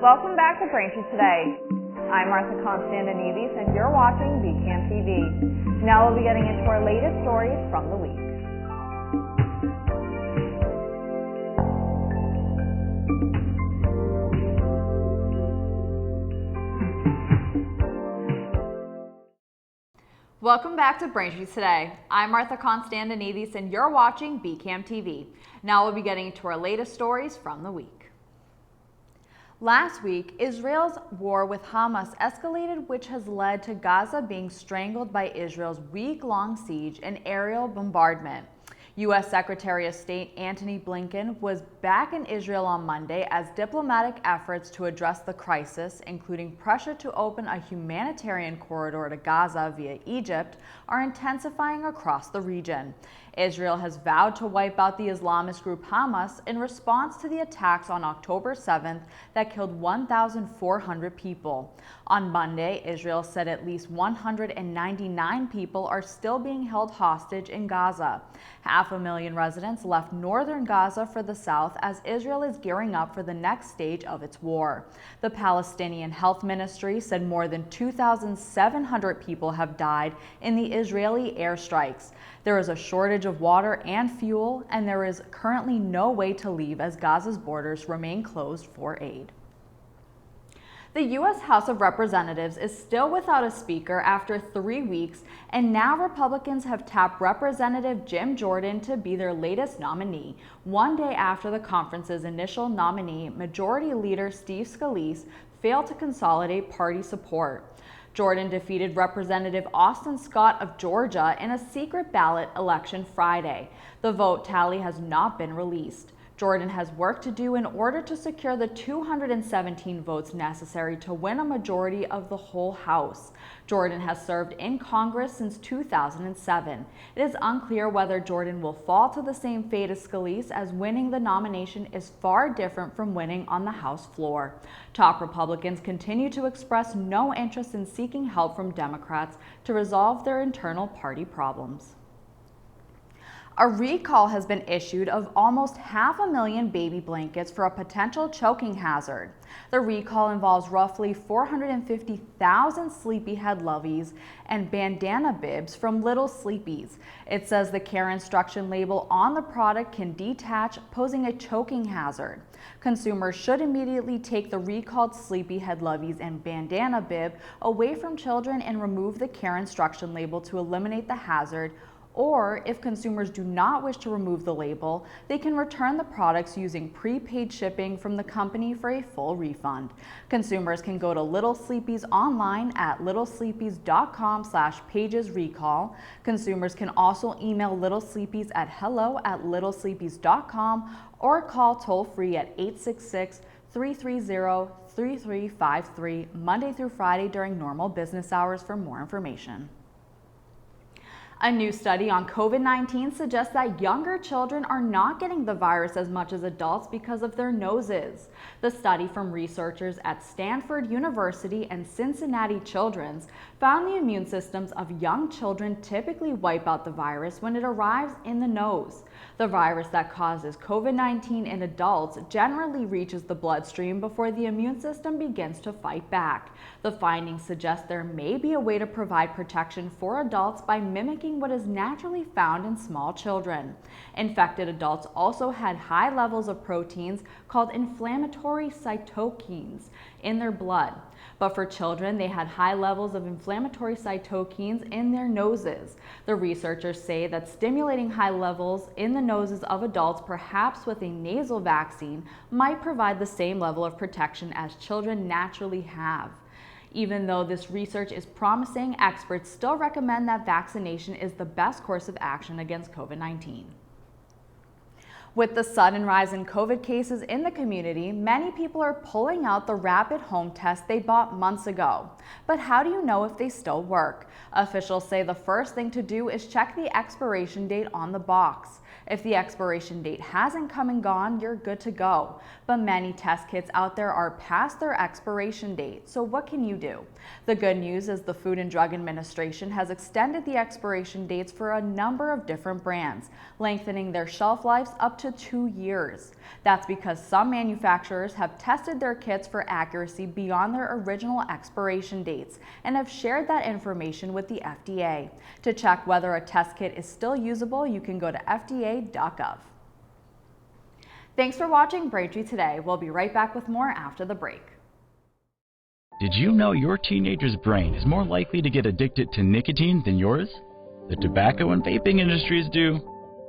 Welcome back to Braintree Today. I'm Martha Konstandinidis and you're watching BCAM TV. Now we'll be getting into our latest stories from the week. Welcome back to Braintree Today. I'm Martha Konstandinidis and you're watching BCAM TV. Now we'll be getting into our latest stories from the week. Last week, Israel's war with Hamas escalated, which has led to Gaza being strangled by Israel's week-long siege and aerial bombardment. U.S. Secretary of State Antony Blinken was back in Israel on Monday as diplomatic efforts to address the crisis, including pressure to open a humanitarian corridor to Gaza via Egypt, are intensifying across the region. Israel has vowed to wipe out the Islamist group Hamas in response to the attacks on October 7th that killed 1,400 people. On Monday, Israel said at least 199 people are still being held hostage in Gaza. 500,000 residents left northern Gaza for the south as Israel is gearing up for the next stage of its war. The Palestinian Health Ministry said more than 2,700 people have died in the Israeli airstrikes. There is a shortage of water and fuel, and there is currently no way to leave as Gaza's borders remain closed for aid. The U.S. House of Representatives is still without a speaker after 3 weeks, and now Republicans have tapped Representative Jim Jordan to be their latest nominee, one day after the conference's initial nominee, Majority Leader Steve Scalise, failed to consolidate party support. Jordan defeated Representative Austin Scott of Georgia in a secret ballot election Friday. The vote tally has not been released. Jordan has work to do in order to secure the 217 votes necessary to win a majority of the whole House. Jordan has served in Congress since 2007. It is unclear whether Jordan will fall to the same fate as Scalise, as winning the nomination is far different from winning on the House floor. Top Republicans continue to express no interest in seeking help from Democrats to resolve their internal party problems. A recall has been issued of almost 500,000 baby blankets for a potential choking hazard. The recall involves roughly 450,000 sleepyhead loveys and bandana bibs from Little Sleepies. It says the care instruction label on the product can detach, posing a choking hazard. Consumers should immediately take the recalled sleepyhead loveys and bandana bib away from children and remove the care instruction label to eliminate the hazard. Or, if consumers do not wish to remove the label, they can return the products using prepaid shipping from the company for a full refund. Consumers can go to Little Sleepies online at littlesleepies.com/pagesrecall. Consumers can also email Little Sleepies at hello@littlesleepies.com or call toll-free at 866-330-3353 Monday through Friday during normal business hours for more information. A new study on COVID-19 suggests that younger children are not getting the virus as much as adults because of their noses. The study from researchers at Stanford University and Cincinnati Children's found the immune systems of young children typically wipe out the virus when it arrives in the nose. The virus that causes COVID-19 in adults generally reaches the bloodstream before the immune system begins to fight back. The findings suggest there may be a way to provide protection for adults by mimicking what is naturally found in small children. Infected adults also had high levels of proteins called inflammatory cytokines in their blood. But for children, they had high levels of inflammatory cytokines in their noses. The researchers say that stimulating high levels in the noses of adults, perhaps with a nasal vaccine, might provide the same level of protection as children naturally have. Even though this research is promising, experts still recommend that vaccination is the best course of action against COVID-19. With the sudden rise in COVID cases in the community, many people are pulling out the rapid home test they bought months ago. But how do you know if they still work? Officials say the first thing to do is check the expiration date on the box. If the expiration date hasn't come and gone, you're good to go. But many test kits out there are past their expiration date, so what can you do? The good news is the Food and Drug Administration has extended the expiration dates for a number of different brands, lengthening their shelf lives up to 2 years. That's because some manufacturers have tested their kits for accuracy beyond their original expiration dates and have shared that information with the FDA. To check whether a test kit is still usable, you can go to fda.gov. Thanks for watching Braintree Today. We'll be right back with more after the break. Did you know your teenager's brain is more likely to get addicted to nicotine than yours? The tobacco and vaping industries do.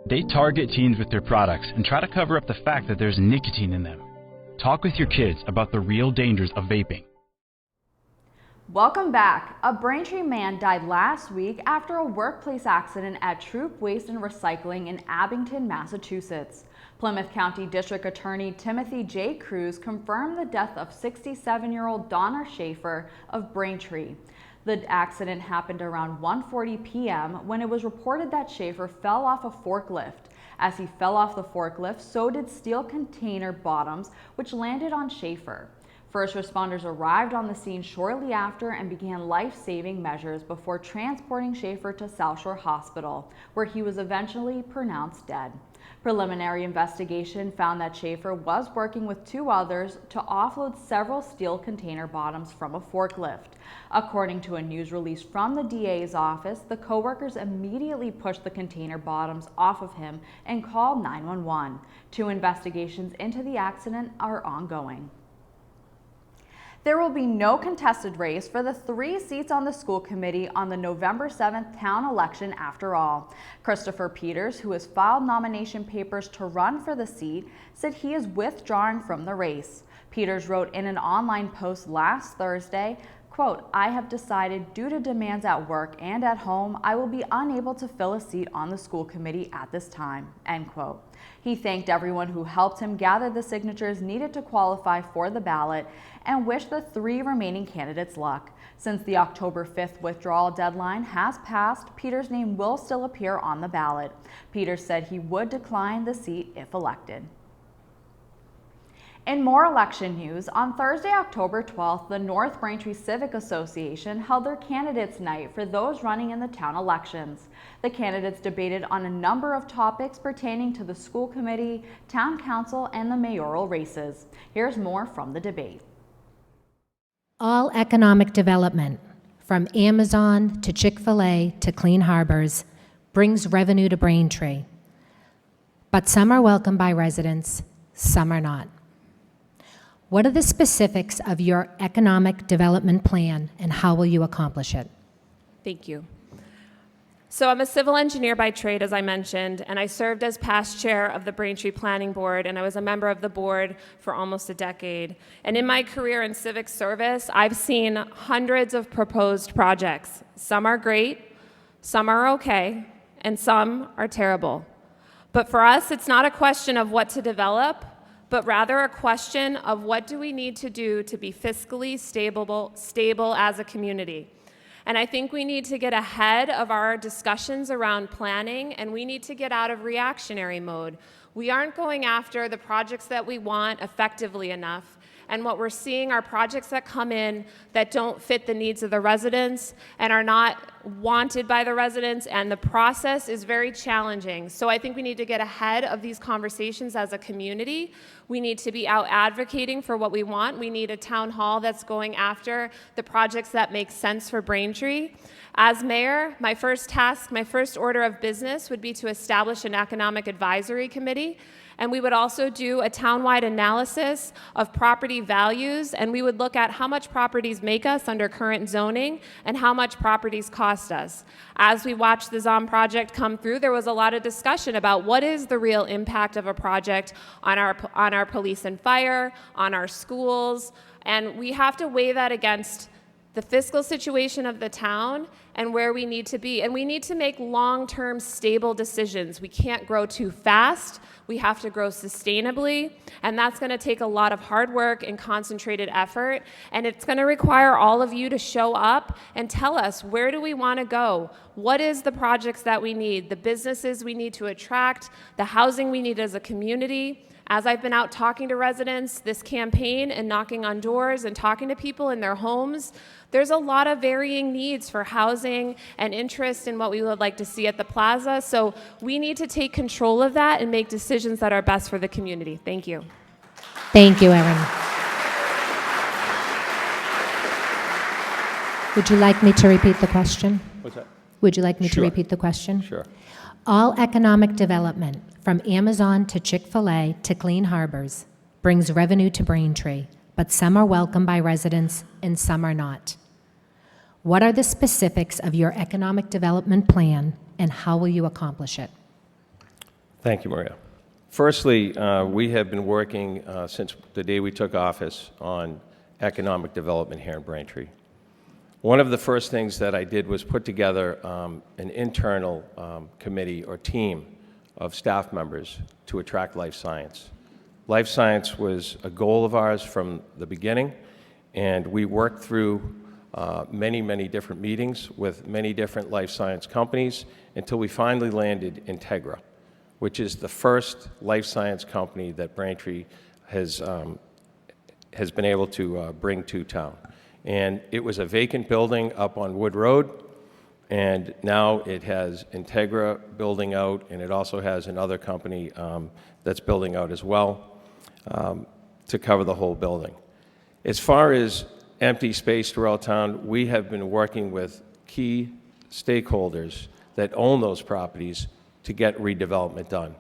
They target teens with their products and try to cover up the fact that there's nicotine in them. Talk with your kids about the real dangers of vaping. Welcome back. A Braintree man died last week after a workplace accident at Troop Waste and Recycling in Abington, Massachusetts. Plymouth County District Attorney Timothy J. Cruz confirmed the death of 67-year-old Donna Schaefer of Braintree. The accident happened around 1:40 p.m. when it was reported that Schaefer fell off a forklift. As he fell off the forklift, so did steel container bottoms, which landed on Schaefer. First responders arrived on the scene shortly after and began life-saving measures before transporting Schaefer to South Shore Hospital, where he was eventually pronounced dead. Preliminary investigation found that Schaefer was working with 2 others to offload several steel container bottoms from a forklift. According to a news release from the DA's office, the coworkers immediately pushed the container bottoms off of him and called 911. 2 investigations into the accident are ongoing. There will be no contested race for the 3 seats on the school committee on the November 7th town election after all. Christopher Peters, who has filed nomination papers to run for the seat, said he is withdrawing from the race. Peters wrote in an online post last Thursday, quote, "I have decided due to demands at work and at home, I will be unable to fill a seat on the school committee at this time," end quote. He thanked everyone who helped him gather the signatures needed to qualify for the ballot and wished the 3 remaining candidates luck. Since the October 5th withdrawal deadline has passed, Peters' name will still appear on the ballot. Peters said he would decline the seat if elected. In more election news, on Thursday, October 12th, the North Braintree Civic Association held their candidates' night for those running in the town elections. The candidates debated on a number of topics pertaining to the school committee, town council, and the mayoral races. Here's more from the debate. All economic development, from Amazon to Chick-fil-A to Clean Harbors, brings revenue to Braintree. But some are welcomed by residents, some are not. What are the specifics of your economic development plan and how will you accomplish it? Thank you. So I'm a civil engineer by trade, as I mentioned, and I served as past chair of the Braintree Planning Board, and I was a member of the board for almost a decade. And in my career in civic service, I've seen hundreds of proposed projects. Some are great, some are okay, and some are terrible. But for us, it's not a question of what to develop, but rather a question of what do we need to do to be fiscally stable as a community. And I think we need to get ahead of our discussions around planning, and we need to get out of reactionary mode. We aren't going after the projects that we want effectively enough. And what we're seeing are projects that come in that don't fit the needs of the residents and are not wanted by the residents, and the process is very challenging. So I think we need to get ahead of these conversations as a community. We need to be out advocating for what we want. We need a town hall that's going after the projects that make sense for Braintree. As mayor, my first task, my first order of business would be to establish an economic advisory committee. And we would also do a townwide analysis of property values, and we would look at how much properties make us under current zoning and how much properties cost us. As we watched the ZOM project come through, there was a lot of discussion about what is the real impact of a project on our police and fire, on our schools, and we have to weigh that against the fiscal situation of the town and where we need to be. And we need to make long-term stable decisions. We can't grow too fast. We have to grow sustainably, and that's going to take a lot of hard work and concentrated effort, and it's going to require all of you to show up and tell us, where do we want to go? What is the projects that we need, the businesses we need to attract, the housing we need as a community? As I've been out talking to residents this campaign and knocking on doors and talking to people in their homes, there's a lot of varying needs for housing and interest in what we would like to see at the plaza. So we need to take control of that and make decisions that are best for the community. Thank you. Thank you, Erin. Would you like me to repeat the question? What's that? Would you like me to Sure. repeat the question? Sure. All economic development, from Amazon to Chick-fil-A to Clean Harbors, brings revenue to Braintree, but some are welcomed by residents and some are not. What are the specifics of your economic development plan, and how will you accomplish it? Thank you, Maria. Firstly, we have been working since the day we took office on economic development here in Braintree. One of the first things that I did was put together an internal committee or team of staff members to attract life science. Life science was a goal of ours from the beginning, and we worked through many different meetings with many different life science companies until we finally landed Integra, which is the first life science company that Braintree has been able to bring to town. And it was a vacant building up on Wood Road, and now it has Integra building out, and it also has another company that's building out as well to cover the whole building. As far as empty space throughout town, we have been working with key stakeholders that own those properties to get redevelopment done.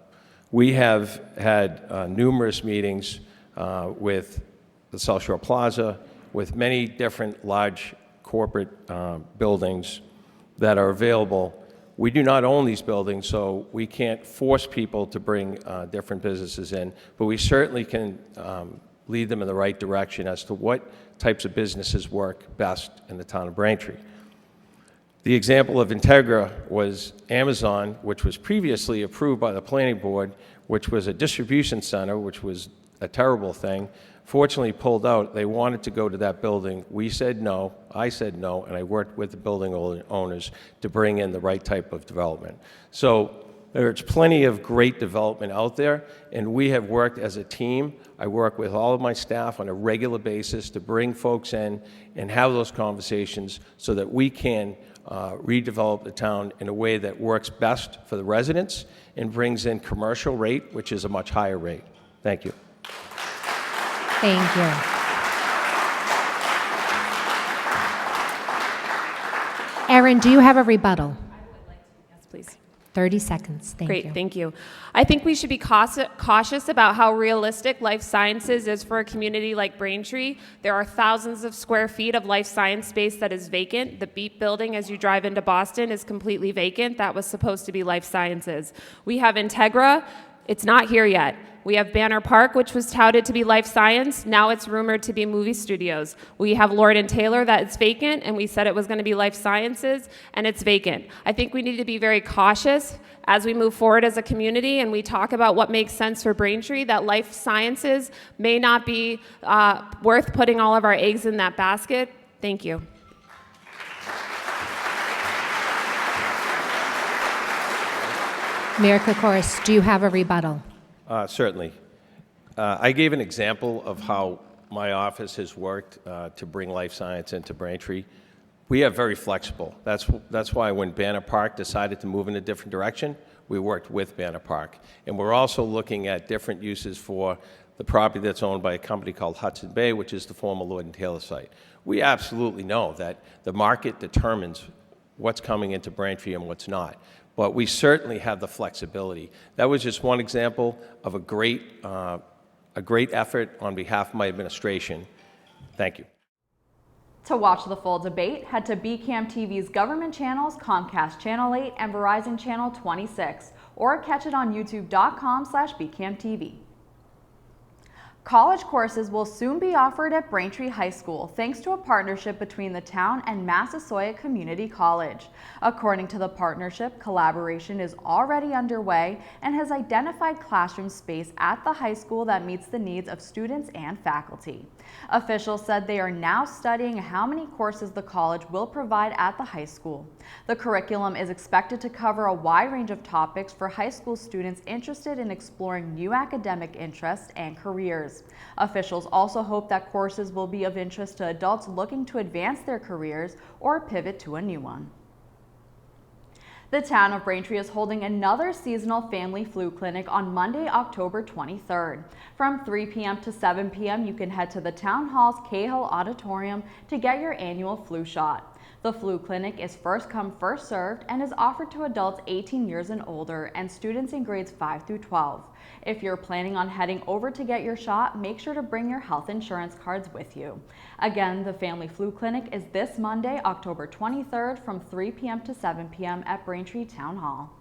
We have had numerous meetings with the South Shore Plaza, with many different large corporate buildings that are available. We do not own these buildings, so we can't force people to bring different businesses in, but we certainly can lead them in the right direction as to what types of businesses work best in the town of Braintree. The example of Integra was Amazon, which was previously approved by the planning board, which was a distribution center, which was a terrible thing. Fortunately pulled out. They wanted to go to that building. We said no, I said no, and I worked with the building owners to bring in the right type of development. So there's plenty of great development out there, and we have worked as a team. I work with all of my staff on a regular basis to bring folks in and have those conversations so that we can redevelop the town in a way that works best for the residents and brings in commercial rate, which is a much higher rate. Thank you. Thank you. Erin, do you have a rebuttal? I would like to, yes, please. 30 seconds. Thank you. Great, thank you. I think we should be cautious about how realistic life sciences is for a community like Braintree. There are thousands of square feet of life science space that is vacant. The Beat building as you drive into Boston is completely vacant. That was supposed to be life sciences. We have Integra. It's not here yet. We have Banner Park, which was touted to be life science. Now it's rumored to be movie studios. We have Lord & Taylor that is vacant, and we said it was going to be life sciences, and it's vacant. I think we need to be very cautious as we move forward as a community and we talk about what makes sense for Braintree, that life sciences may not be worth putting all of our eggs in that basket. Thank you. Mayor Kokoris, do you have a rebuttal? Certainly. I gave an example of how my office has worked to bring life science into Braintree. We are very flexible. That's why when Banner Park decided to move in a different direction, we worked with Banner Park. And we're also looking at different uses for the property that's owned by a company called Hudson Bay, which is the former Lord & Taylor site. We absolutely know that the market determines what's coming into Braintree and what's not. But we certainly have the flexibility. That was just one example of a great effort on behalf of my administration. Thank you. To watch the full debate, head to BCAM TV's government channels, Comcast Channel 8 and Verizon Channel 26, or catch it on youtube.com/BCAMTV. College courses will soon be offered at Braintree High School thanks to a partnership between the town and Massasoit Community College. According to the partnership, collaboration is already underway and has identified classroom space at the high school that meets the needs of students and faculty. Officials said they are now studying how many courses the college will provide at the high school. The curriculum is expected to cover a wide range of topics for high school students interested in exploring new academic interests and careers. Officials also hope that courses will be of interest to adults looking to advance their careers or pivot to a new one. The town of Braintree is holding another seasonal family flu clinic on Monday, October 23rd. From 3 p.m. to 7 p.m., you can head to the Town Hall's Cahill Auditorium to get your annual flu shot. The flu clinic is first come, first served and is offered to adults 18 years and older and students in grades 5 through 12. If you're planning on heading over to get your shot, make sure to bring your health insurance cards with you. Again, the Family Flu Clinic is this Monday, October 23rd from 3 p.m. to 7 p.m. at Braintree Town Hall.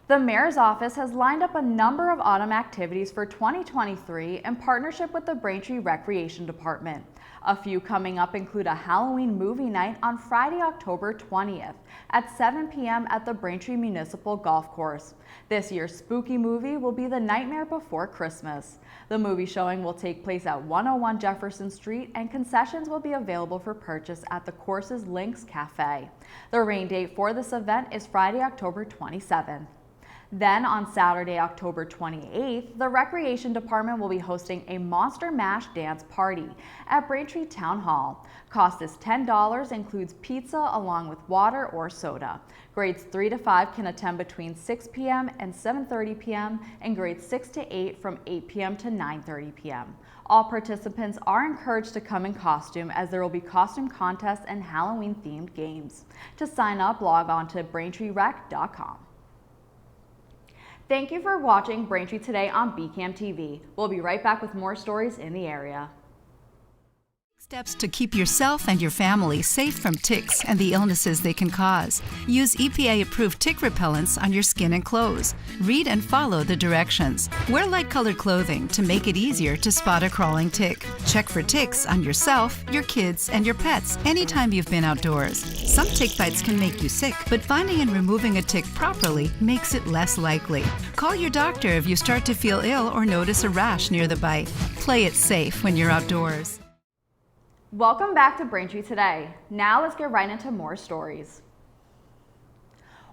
The Mayor's Office has lined up a number of autumn activities for 2023 in partnership with the Braintree Recreation Department. A few coming up include a Halloween movie night on Friday, October 20th at 7 p.m. at the Braintree Municipal Golf Course. This year's spooky movie will be The Nightmare Before Christmas. The movie showing will take place at 101 Jefferson Street and concessions will be available for purchase at the course's Lynx Cafe. The rain date for this event is Friday, October 27th. Then on Saturday, October 28th, the Recreation Department will be hosting a Monster Mash dance party at Braintree Town Hall. Cost is $10, includes pizza along with water or soda. Grades 3 to 5 can attend between 6 p.m. and 7:30 p.m. and grades 6 to 8 from 8 p.m. to 9:30 p.m. All participants are encouraged to come in costume as there will be costume contests and Halloween-themed games. To sign up, log on to BraintreeRec.com. Thank you for watching Braintree Today on BCAM TV. We'll be right back with more stories in the area. Steps to keep yourself and your family safe from ticks and the illnesses they can cause. Use EPA-approved tick repellents on your skin and clothes. Read and follow the directions. Wear light-colored clothing to make it easier to spot a crawling tick. Check for ticks on yourself, your kids, and your pets anytime you've been outdoors. Some tick bites can make you sick, but finding and removing a tick properly makes it less likely. Call your doctor if you start to feel ill or notice a rash near the bite. Play it safe when you're outdoors. Welcome back to Braintree Today. Now let's get right into more stories.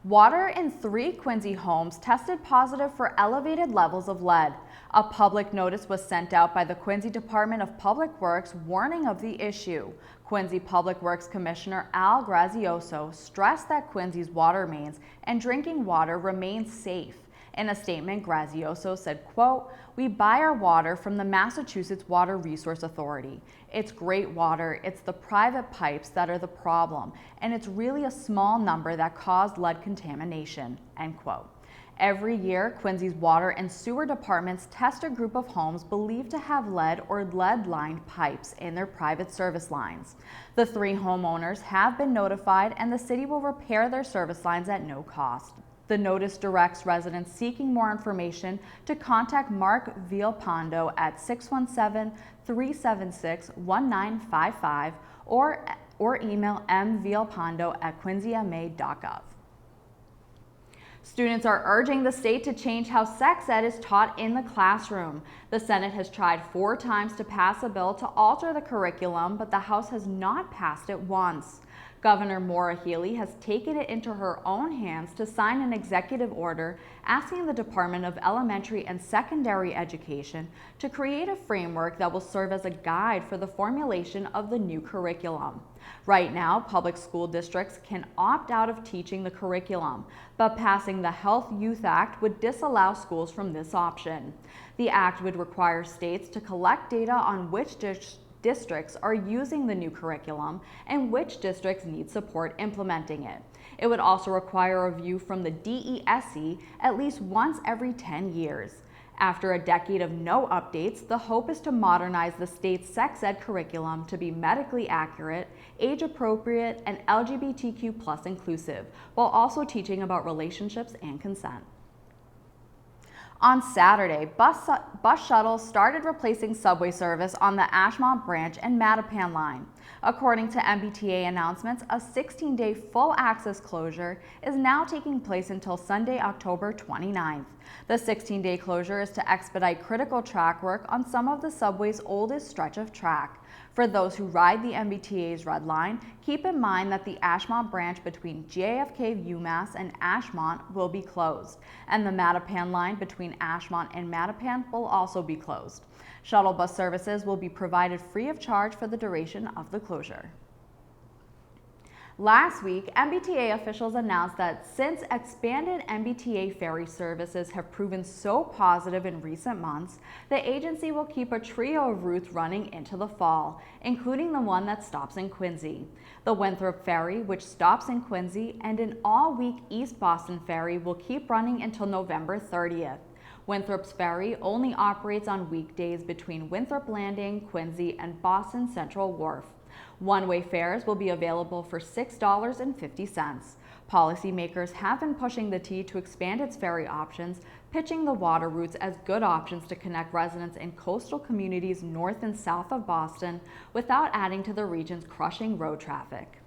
Water in 3 Quincy homes tested positive for elevated levels of lead. A public notice was sent out by the Quincy Department of Public Works warning of the issue. Quincy Public Works Commissioner Al Grazioso stressed that Quincy's water mains and drinking water remain safe. In a statement, Grazioso said, quote, "We buy our water from the Massachusetts Water Resource Authority. It's great water, it's the private pipes that are the problem, and it's really a small number that caused lead contamination," end quote. Every year, Quincy's water and sewer departments test a group of homes believed to have lead or lead-lined pipes in their private service lines. The 3 homeowners have been notified and the city will repair their service lines at no cost. The notice directs residents seeking more information to contact Mark Villalpando at 617-376-1955 or email mvillalpando@quincyma.gov. Students are urging the state to change how sex ed is taught in the classroom. The Senate has tried 4 times to pass a bill to alter the curriculum, but the House has not passed it once. Governor Maura Healey has taken it into her own hands to sign an executive order asking the Department of Elementary and Secondary Education to create a framework that will serve as a guide for the formulation of the new curriculum. Right now, public school districts can opt out of teaching the curriculum, but passing the Health Youth Act would disallow schools from this option. The act would require states to collect data on which districts are using the new curriculum and which districts need support implementing it. It would also require a review from the DESE at least once every 10 years. After a decade of no updates, the hope is to modernize the state's sex ed curriculum to be medically accurate, age-appropriate, and LGBTQ+ inclusive, while also teaching about relationships and consent. On Saturday, bus shuttles started replacing subway service on the Ashmont Branch and Mattapan line. According to MBTA announcements, a 16-day full access closure is now taking place until Sunday, October 29th. The 16-day closure is to expedite critical track work on some of the subway's oldest stretch of track. For those who ride the MBTA's Red Line, keep in mind that the Ashmont branch between JFK UMass and Ashmont will be closed, and the Mattapan line between Ashmont and Mattapan will also be closed. Shuttle bus services will be provided free of charge for the duration of the closure. Last week, MBTA officials announced that since expanded MBTA ferry services have proven so positive in recent months, the agency will keep a trio of routes running into the fall, including the one that stops in Quincy. The Winthrop Ferry, which stops in Quincy, and an all-week East Boston ferry will keep running until November 30th. Winthrop's ferry only operates on weekdays between Winthrop Landing, Quincy, and Boston Central Wharf. One-way fares will be available for $6.50. Policymakers have been pushing the T to expand its ferry options, pitching the water routes as good options to connect residents in coastal communities north and south of Boston without adding to the region's crushing road traffic.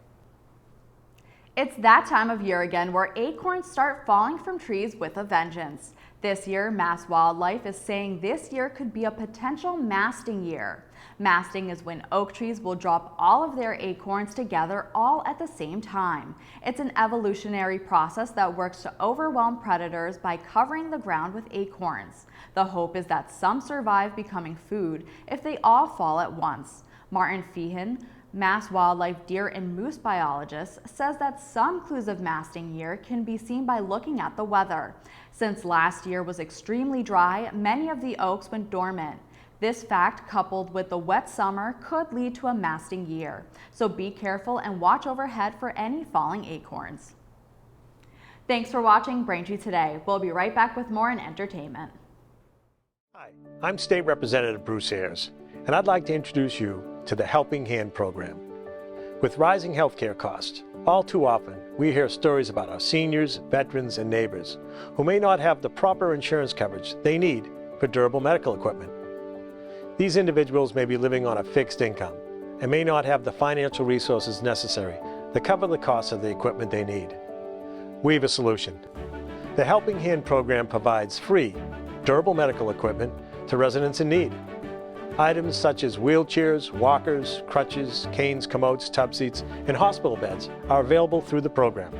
It's that time of year again where acorns start falling from trees with a vengeance. This year, Mass Wildlife is saying this year could be a potential masting year. Masting is when oak trees will drop all of their acorns together all at the same time. It's an evolutionary process that works to overwhelm predators by covering the ground with acorns. The hope is that some survive becoming food if they all fall at once. Martin Feehan, Mass Wildlife deer and moose biologist, says that some clues of masting year can be seen by looking at the weather. Since last year was extremely dry, many of the oaks went dormant. This fact, coupled with the wet summer, could lead to a masting year. So be careful and watch overhead for any falling acorns. Thanks for watching Braintree Today. We'll be right back with more in entertainment. Hi, I'm State Representative Bruce Ayers, and I'd like to introduce you to the Helping Hand program. With rising healthcare costs, all too often we hear stories about our seniors, veterans, and neighbors who may not have the proper insurance coverage they need for durable medical equipment. These individuals may be living on a fixed income and may not have the financial resources necessary to cover the cost of the equipment they need. We have a solution. The Helping Hand program provides free, durable medical equipment to residents in need. Items such as wheelchairs, walkers, crutches, canes, commodes, tub seats, and hospital beds are available through the program.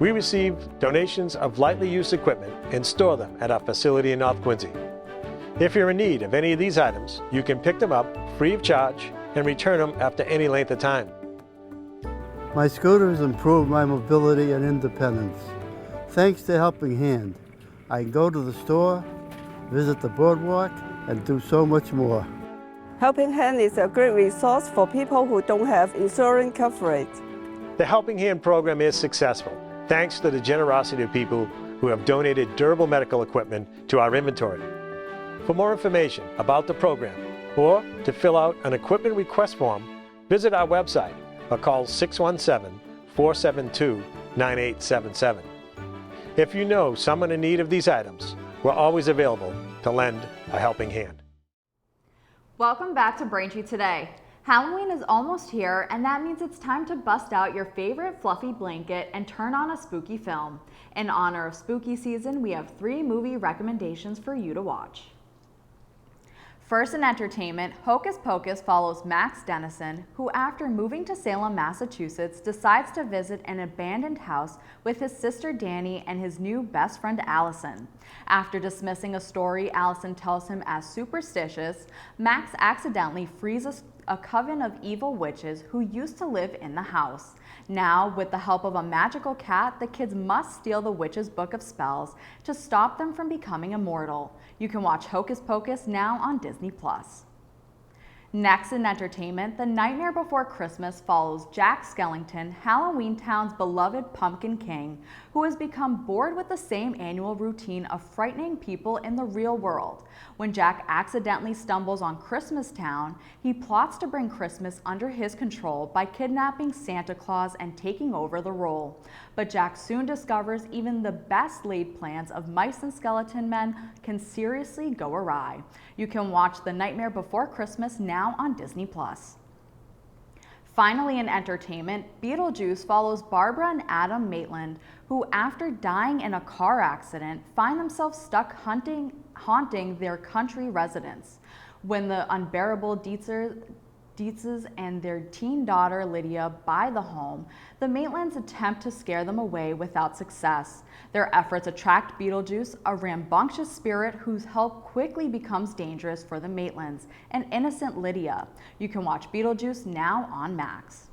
We receive donations of lightly used equipment and store them at our facility in North Quincy. If you're in need of any of these items, you can pick them up free of charge and return them after any length of time. My scooters improve my mobility and independence. Thanks to Helping Hand, I can go to the store, visit the boardwalk, and do so much more. Helping Hand is a great resource for people who don't have insurance coverage. The Helping Hand program is successful thanks to the generosity of people who have donated durable medical equipment to our inventory. For more information about the program or to fill out an equipment request form, visit our website or call 617-472-9877. If you know someone in need of these items, we're always available to lend a helping hand. Welcome back to Braintree Today. Halloween is almost here, and that means it's time to bust out your favorite fluffy blanket and turn on a spooky film. In honor of spooky season, we have 3 movie recommendations for you to watch. First in entertainment, Hocus Pocus follows Max Dennison, who after moving to Salem, Massachusetts, decides to visit an abandoned house with his sister Danny and his new best friend Allison. After dismissing a story Allison tells him as superstitious, Max accidentally frees a coven of evil witches who used to live in the house. Now, with the help of a magical cat, the kids must steal the witch's book of spells to stop them from becoming immortal. You can watch Hocus Pocus now on Disney+. Next in entertainment, The Nightmare Before Christmas follows Jack Skellington, Halloween Town's beloved Pumpkin King, who has become bored with the same annual routine of frightening people in the real world. When Jack accidentally stumbles on Christmas Town, he plots to bring Christmas under his control by kidnapping Santa Claus and taking over the role. But Jack soon discovers even the best laid plans of mice and skeleton men can seriously go awry. You can watch The Nightmare Before Christmas now on Disney+. Finally, in entertainment, Beetlejuice follows Barbara and Adam Maitland, who, after dying in a car accident, find themselves stuck haunting their country residence. When the unbearable Dietzes and their teen daughter Lydia buy the home, the Maitlands attempt to scare them away without success. Their efforts attract Beetlejuice, a rambunctious spirit whose help quickly becomes dangerous for the Maitlands, and innocent Lydia. You can watch Beetlejuice now on Max.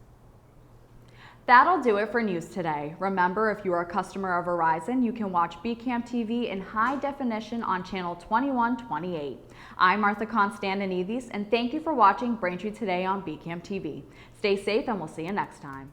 That'll do it for news today. Remember, if you are a customer of Verizon, you can watch BCAM TV in high definition on channel 2128. I'm Martha Konstandinidis, and thank you for watching Braintree Today on BCAM TV. Stay safe, and we'll see you next time.